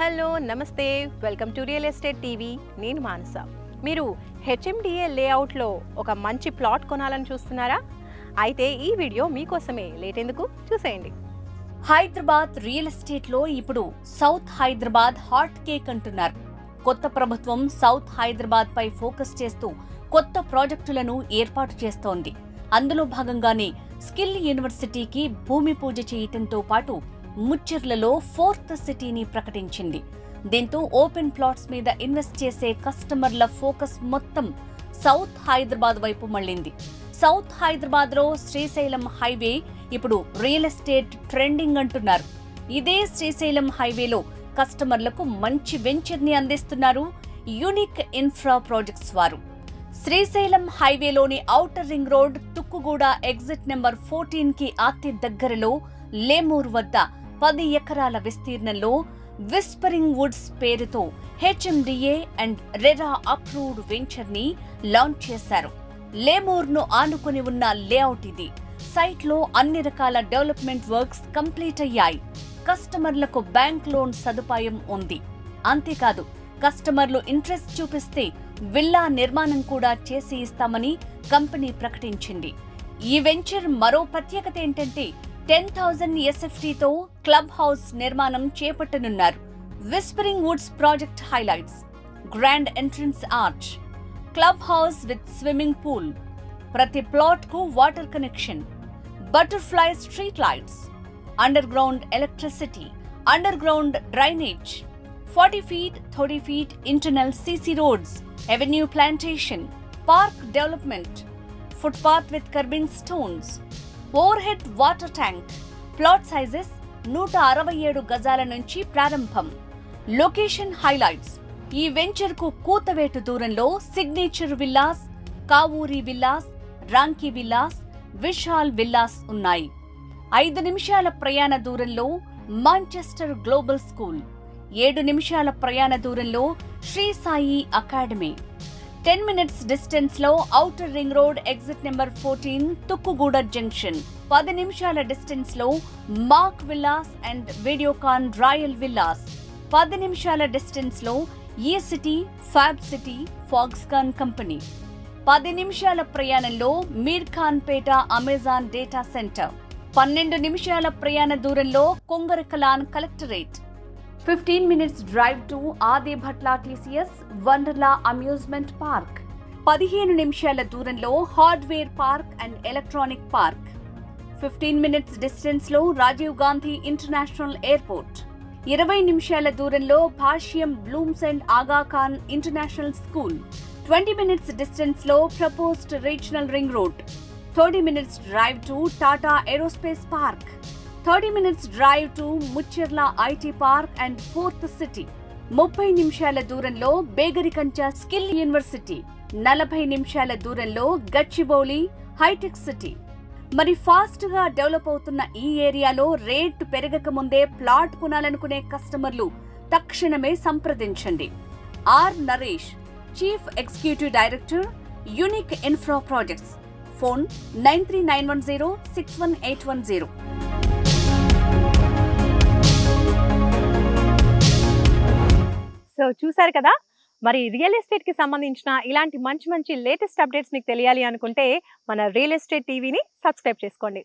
Hello నమస్తే welcome to real estate TV నేను మానస మీరు హెచ్ఎండిఏ లేఅవుట్లో ఒక మంచి ప్లాట్ కొనాలని చూస్తున్నారా అయితే ఈ వీడియో మీకోసమే లేట్ ఎందుకు చూసేయండి హైదరాబాద్ రియల్ ఎస్టేట్ లో ఇప్పుడు సౌత్ హైదరాబాద్ హాట్ కేక్ అంటున్నారు. కొత్త ప్రభుత్వం సౌత్ హైదరాబాద్ పై ఫోకస్ చేస్తూ కొత్త ప్రాజెక్టులను ఏర్పాటు చేస్తోంది. అందులో భాగంగానే స్కిల్ యూనివర్సిటీకి భూమి పూజ చేయటంతో పాటు ముచ్చర్లలో 4th సిటీని ప్రకటించింది. దీంతో ఓపెన్ ప్లాట్స్ మీద ఇన్వెస్ట్ చేసే కస్టమర్ల ఫోకస్ మొత్తం సౌత్ హైదరాబాద్ వైపు మళ్లింది. సౌత్ హైదరాబాద్ లో శ్రీశైలం హైవే ఇప్పుడు రియల్ ఎస్టేట్ ట్రెండింగ్ అంటున్నారు. ఇదే శ్రీశైలం హైవేలో కస్టమర్లకు మంచి వెంచర్ ని అందిస్తున్నారు యూనిక్ ఇన్ఫ్రా ప్రాజెక్ట్స్ వారు. శ్రీశైలం హైవేలోని outer ring road Tukkuguda exit number 14 కి అతి దగ్గరలో లేమూర్ వద్ద 10 ఎకరాల విస్తీర్ణంలో విస్పరింగ్ వుడ్స్ పేరుతో HMDA and RERA approved venture ని లాంచ్ చేశారు. లేమూర్ ను ఆనుకుని ఉన్న లేఅవుట్ ఇది. సైట్ లో అన్ని రకాల డెవలప్మెంట్ వర్క్స్ కంప్లీట్ అయ్యాయి. కస్టమర్లకు బ్యాంక్ లోన్ సదుపాయం ఉంది. అంతేకాదు కస్టమర్లు ఇంట్రెస్ట్ చూపిస్తే విల్లా నిర్మాణం కూడా చేసి ఇస్తామని కంపెనీ ప్రకటించింది. ఈ వెంచర్ మరో ప్రత్యేకత ఏంటంటే 10,000 SFTతో క్లబ్ హౌస్ నిర్మాణం చేపట్టనున్నారు. Whispering woods project highlights: grand entrance arch, club house with swimming pool, ప్రతి ప్లాట్ కు water connection, butterfly street lights, underground electricity, underground drainage, 40 feet 30 feet internal CC roads, avenue plantation, park development, footpath with curbing stones, overhead water tank. Plot sizes 167 గజాల నుంచి ప్రారంభం. Location highlights: ఈ venture కు కూతవేటు దూరంలో signature villas, Kavuri villas, Ramky villas, Vishal villas ఉన్నాయి. 5 నిమిషాల ప్రయాణ దూరంలో మాంచెస్టర్ గ్లోబల్ స్కూల్, 7 నిమిషాల ప్రయాణ దూరంలో Shri Sai academy, 10 minutes distance లో outer ring road exit number 14 Tukkuguda junction, 10 నిమిషాల డిస్టెన్స్ లో Mark villas and Videocon royal villas, 10 నిమిషాల డిస్టెన్స్ లో E city fab city Foxconn company, 10 నిమిషాల ప్రయాణంలో Mir Khan Pet Amazon data centre, 12 నిమిషాల ప్రయాణ దూరంలో Kongarakalan collectorate, 15 minutes drive to Adibatla TCS Wonderla amusement park, 15 నిమిషాల దూరంలో hardware park and electronic park, 15 minutes distance లో రాజీవ్ గాంధీ ఇంటర్నేషనల్ ఎయిర్పోర్ట్, 20 నిమిషాల దూరంలో Bhashyam blooms and Aga Khan international school, 20 minutes distance లో proposed regional ring road, 30 minutes drive to Tata aerospace park, 30 minutes drive to Mucherla IT park and 4th city, 30 నిమిషాల దూరంలో Begarikancha skill university, 40 నిమిషాల దూరంలో Gachibowli hitech city. మరి fast గా డెవలప్ అవుతున్న ఈ ఏరియాలో రేట్ పెరగక ముందే ప్లాట్ కొనాలనుకునే కస్టమర్లు తక్షణమే సంప్రదించండి. R Naresh, chief executive director, unique infra projects. Phone 9391061810. So చూసారు కదా మరి రియల్ ఎస్టేట్ కి సంబంధించిన ఇలాంటి మంచి లేటెస్ట్ అప్డేట్స్ మీకు తెలియాలి అనుకుంటే మన రియల్ ఎస్టేట్ టీవీని సబ్స్క్రైబ్ చేసుకోండి.